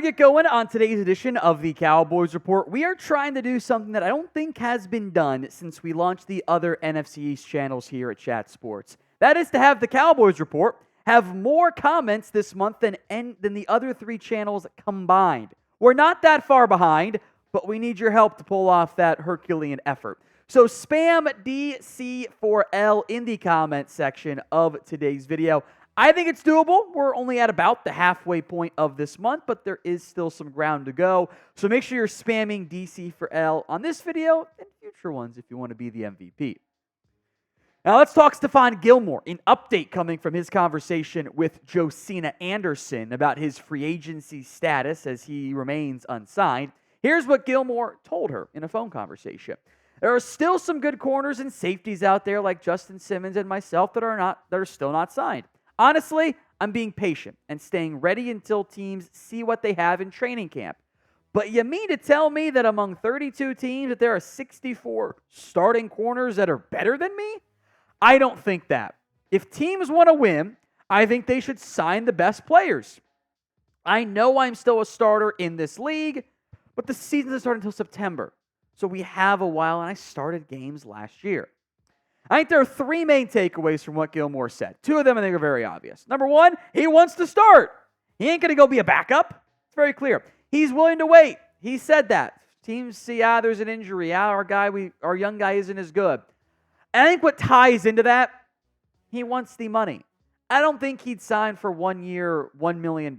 get going on today's edition of the Cowboys Report, we are trying to do something that I don't think has been done since we launched the other NFC East channels here at Chat Sports. That is to have the Cowboys Report have more comments this month than the other three channels combined. We're not that far behind, but we need your help to pull off that Herculean effort. So spam DC4L in the comment section of today's video. I think it's doable. We're only at about the halfway point of this month, but there is still some ground to go. So make sure you're spamming DC4L on this video and future ones if you want to be the MVP. Now let's talk Stephon Gilmore. An update coming from his conversation with Josina Anderson about his free agency status as he remains unsigned. Here's what Gilmore told her in a phone conversation. There are still some good corners and safeties out there like Justin Simmons and myself that are still not signed. Honestly, I'm being patient and staying ready until teams see what they have in training camp. But you mean to tell me that among 32 teams that there are 64 starting corners that are better than me? I don't think that. If teams want to win, I think they should sign the best players. I know I'm still a starter in this league, but the season doesn't start until September. So we have a while, and I started games last year. I think there are three main takeaways from what Gilmore said. Two of them I think are very obvious. Number one, he wants to start. He ain't going to go be a backup. It's very clear. He's willing to wait. He said that. Teams see, there's an injury. Our young guy isn't as good. And I think what ties into that, he wants the money. I don't think he'd sign for 1 year, $1 million.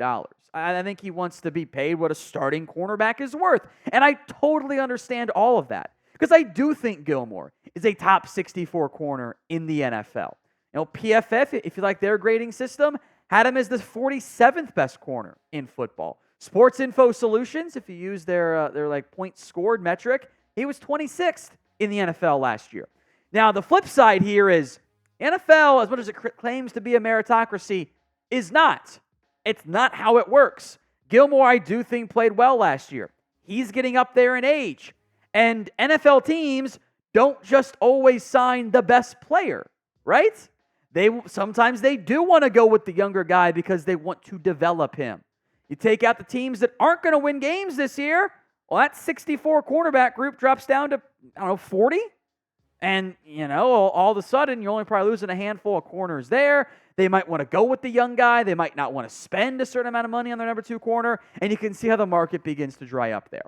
I think he wants to be paid what a starting cornerback is worth. And I totally understand all of that. Because I do think Gilmore is a top 64 corner in the NFL. PFF, if you like their grading system, had him as the 47th best corner in football. Sports Info Solutions, if you use their points scored metric, he was 26th in the NFL last year. Now, the flip side here is NFL, as much as it claims to be a meritocracy, is not. It's not how it works. Gilmore, I do think, played well last year. He's getting up there in age. And NFL teams don't just always sign the best player, right? Sometimes they do want to go with the younger guy because they want to develop him. You take out the teams that aren't going to win games this year, well, that 64 cornerback group drops down to, 40. And, all of a sudden, you're only probably losing a handful of corners there. They might want to go with the young guy. They might not want to spend a certain amount of money on their number 2 corner. And you can see how the market begins to dry up there.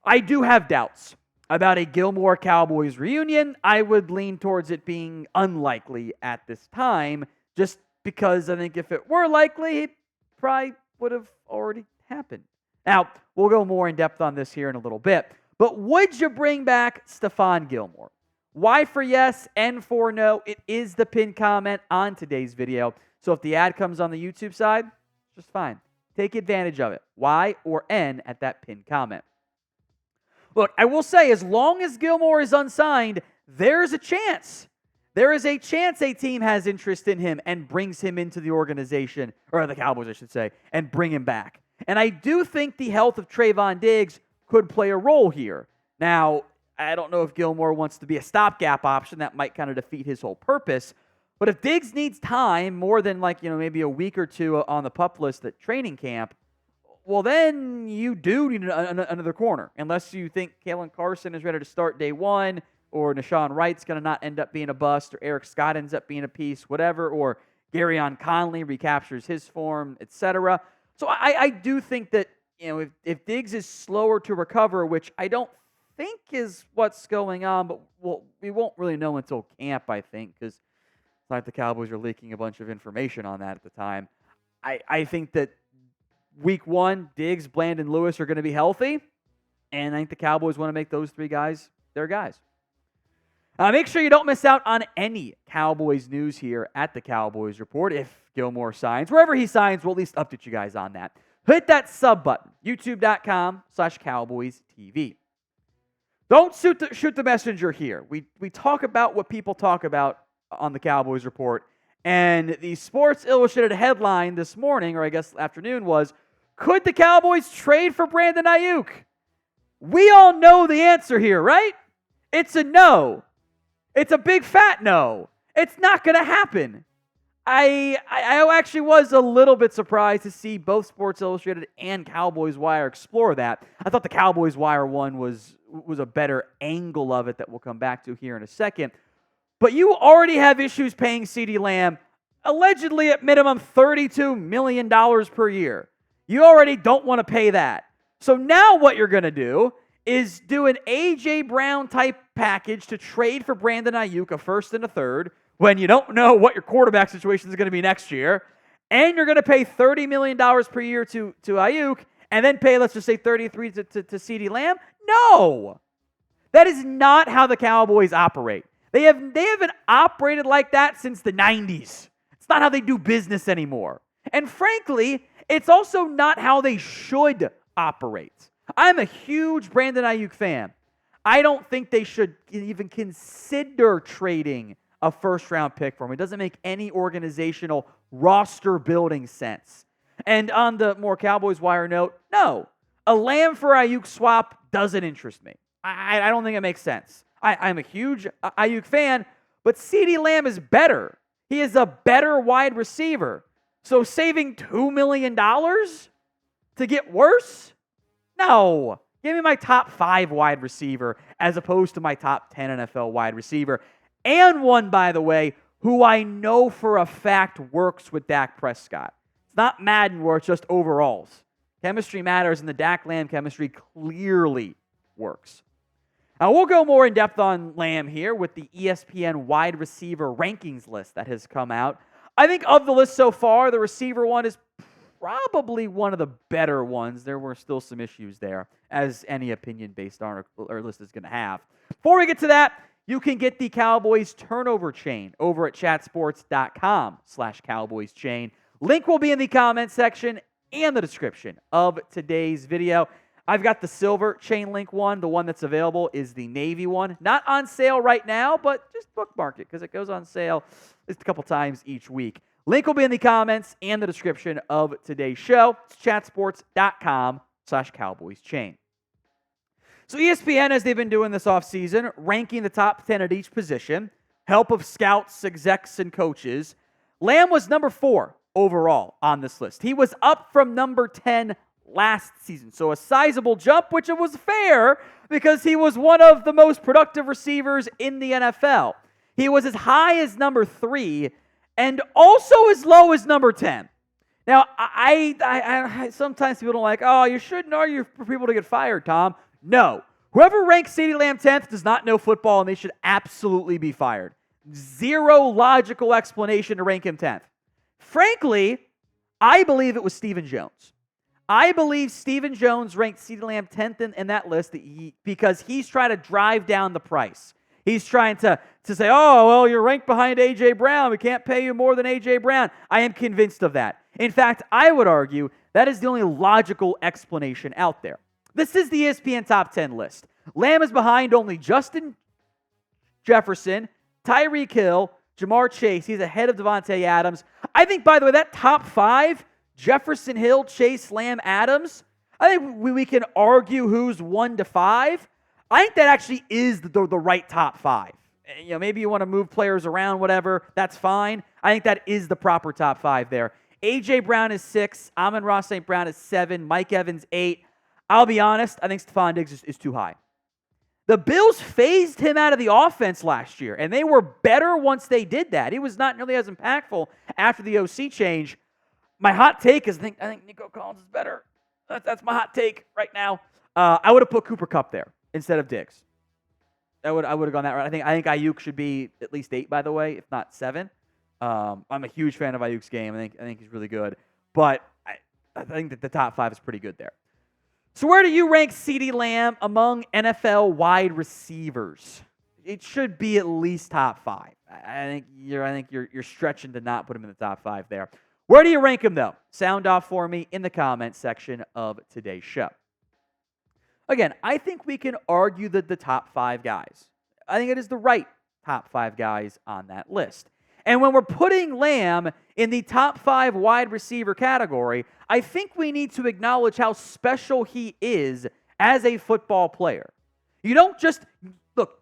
I do have doubts about a Gilmore Cowboys reunion. I would lean towards it being unlikely at this time, just because I think if it were likely, it probably would have already happened. Now, we'll go more in depth on this here in a little bit, but would you bring back Stephon Gilmore? Y for yes, N for no. It is the pinned comment on today's video. So if the ad comes on the YouTube side, just fine. Take advantage of it. Y or N at that pinned comment. Look, I will say, as long as Gilmore is unsigned, there's a chance. There is a chance a team has interest in him and brings him into the organization, or the Cowboys, I should say, and bring him back. And I do think the health of Trayvon Diggs could play a role here. Now, I don't know if Gilmore wants to be a stopgap option. That might kind of defeat his whole purpose. But if Diggs needs time, more than maybe a week or two on the PUP list at training camp, well, then you do need another corner, unless you think Kalen Carson is ready to start day one, or Nashawn Wright's going to not end up being a bust, or Eric Scott ends up being a piece, whatever, or Garyon Conley recaptures his form, etc. So I do think that if Diggs is slower to recover, which I don't think is what's going on, but we won't really know until camp, I think, because it's like the Cowboys are leaking a bunch of information on that at the time. I think that Week 1, Diggs, Brandon Lewis are going to be healthy, and I think the Cowboys want to make those 3 guys their guys. Make sure you don't miss out on any Cowboys news here at the Cowboys Report. If Gilmore signs, wherever he signs, we'll at least update you guys on that. Hit that sub button, youtube.com/CowboysTV. Don't shoot the messenger here. We talk about what people talk about on the Cowboys Report. And the Sports Illustrated headline this morning, or I guess afternoon, was, could the Cowboys trade for Brandon Aiyuk? We all know the answer here, right? It's a no. It's a big fat no. It's not going to happen. I actually was a little bit surprised to see both Sports Illustrated and Cowboys Wire explore that. I thought the Cowboys Wire one was a better angle of it that we'll come back to here in a second. But you already have issues paying CeeDee Lamb allegedly at minimum $32 million per year. You already don't want to pay that. So now what you're going to do is do an A.J. Brown type package to trade for Brandon Aiyuk, a first and a third, when you don't know what your quarterback situation is going to be next year, and you're going to pay $30 million per year to Aiyuk, and then pay, let's just say, $33 to CeeDee Lamb? No! That is not how the Cowboys operate. They haven't operated like that since the 90s. It's not how they do business anymore. And frankly, it's also not how they should operate. I'm a huge Brandon Aiyuk fan. I don't think they should even consider trading a first-round pick for him. It doesn't make any organizational roster-building sense. And on the more Cowboys Wire note, no. A Lamb for Aiyuk swap doesn't interest me. I don't think it makes sense. I'm a huge Aiyuk fan, but CeeDee Lamb is better. He is a better wide receiver. So saving $2 million to get worse? No. Give me my top 5 wide receiver as opposed to my top 10 NFL wide receiver. And one, by the way, who I know for a fact works with Dak Prescott. It's not Madden where it's just overalls. Chemistry matters, and the Dak Lamb chemistry clearly works. Now, we'll go more in depth on Lamb here with the ESPN wide receiver rankings list that has come out. I think of the list so far, the receiver one is probably one of the better ones. There were still some issues there, as any opinion-based article or list is going to have. Before we get to that, you can get the Cowboys turnover chain over at chatsports.com/Cowboys chain. Link will be in the comment section and the description of today's video. I've got the silver chain link one. The one that's available is the navy one. Not on sale right now, but just bookmark it because it goes on sale just a couple times each week. Link will be in the comments and the description of today's show. It's chatsports.com/Cowboys chain. So ESPN, as they've been doing this offseason, ranking the top 10 at each position, help of scouts, execs, and coaches. Lamb was number 4 overall on this list. He was up from number 10 last season. So a sizable jump, which it was fair because he was one of the most productive receivers in the NFL. He was as high as number 3 and also as low as number 10. Now, I sometimes people don't like, oh, you shouldn't argue for people to get fired, Tom. No. Whoever ranks CeeDee Lamb 10th does not know football, and they should absolutely be fired. Zero logical explanation to rank him 10th. Frankly, I believe it was Stephen Jones. I believe Stephen Jones ranked CeeDee Lamb 10th in that list because he's trying to drive down the price. He's trying to say, oh, well, you're ranked behind A.J. Brown. We can't pay you more than A.J. Brown. I am convinced of that. In fact, I would argue that is the only logical explanation out there. This is the ESPN top 10 list. Lamb is behind only Justin Jefferson, Tyreek Hill, Jamar Chase. He's ahead of Devontae Adams. I think, by the way, that top 5, Jefferson, Hill, Chase, Lamb, Adams, I think we can argue who's 1 to 5. I think that actually is the right top 5. You know, maybe you want to move players around, whatever. That's fine. I think that is the proper top 5 there. A.J. Brown is 6. Amon-Ra St. Brown is 7. Mike Evans, 8. I'll be honest, I think Stephon Diggs is too high. The Bills phased him out of the offense last year, and they were better once they did that. He was not nearly as impactful after the OC change. My hot take is I think Nico Collins is better. That's my hot take right now. I would have put Cooper Kupp there instead of Diggs. I would have gone that route. I think Aiyuk should be at least 8, by the way, if not 7. I'm a huge fan of Ayuk's game. I think he's really good, but I think that the top 5 is pretty good there. So where do you rank CeeDee Lamb among NFL wide receivers? It should be at least top 5. I think you're stretching to not put him in the top 5 there. Where do you rank him, though? Sound off for me in the comments section of today's show. Again, I think we can argue that the top 5 guys. I think it is the right top 5 guys on that list. And when we're putting Lamb in the top 5 wide receiver category, I think we need to acknowledge how special he is as a football player. You don't just, look,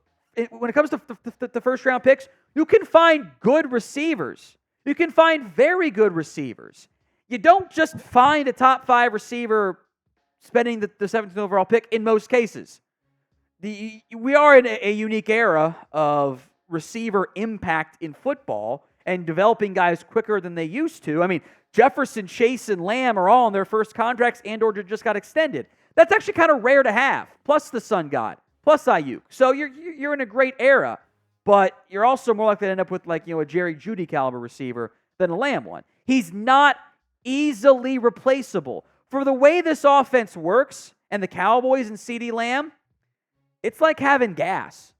when it comes to the first round picks, you can find good receivers. You can find very good receivers. You don't just find a top 5 receiver spending the 17th overall pick in most cases. We are in a unique era of receiver impact in football and developing guys quicker than they used to. I mean, Jefferson, Chase, and Lamb are all on their first contracts and or just got extended. That's actually kind of rare to have, plus the Sun God, plus Aiyuk. So you're in a great era, but you're also more likely to end up with a Jerry Jeudy caliber receiver than a Lamb one. He's not easily replaceable. For the way this offense works and the Cowboys and CeeDee Lamb, it's like having gas.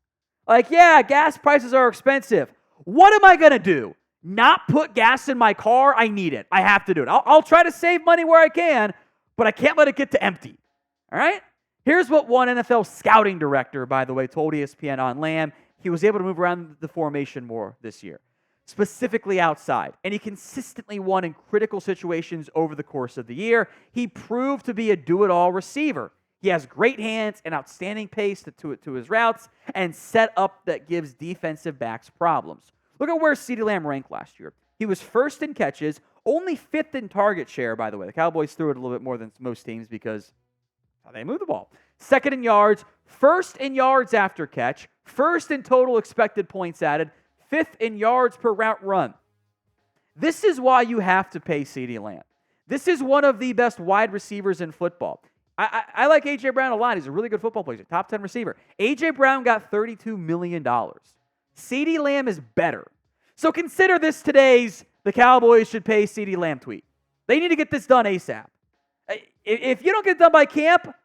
Gas prices are expensive. What am I going to do? Not put gas in my car? I need it. I have to do it. I'll try to save money where I can, but I can't let it get to empty. All right? Here's what one NFL scouting director, by the way, told ESPN on Lamb. He was able to move around the formation more this year, specifically outside. And he consistently won in critical situations over the course of the year. He proved to be a do-it-all receiver. He has great hands and outstanding pace to his routes and setup that gives defensive backs problems. Look at where CeeDee Lamb ranked last year. He was first in catches, only 5th in target share, by the way. The Cowboys threw it a little bit more than most teams because how they move the ball. 2nd in yards, 1st in yards after catch, 1st in total expected points added, 5th in yards per route run. This is why you have to pay CeeDee Lamb. This is one of the best wide receivers in football. I like A.J. Brown a lot. He's a really good football player. He's a top 10 receiver. A.J. Brown got $32 million. CeeDee Lamb is better. So consider this today's the Cowboys should pay CeeDee Lamb tweet. They need to get this done ASAP. If you don't get it done by camp,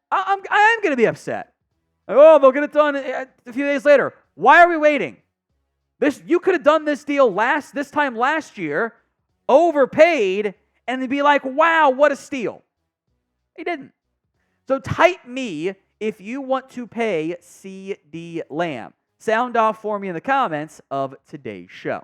I am going to be upset. Oh, they'll get it done a few days later. Why are we waiting? You could have done this deal this time last year, overpaid, and they'd be like, wow, what a steal. He didn't. So type me if you want to pay CeeDee Lamb. Sound off for me in the comments of today's show.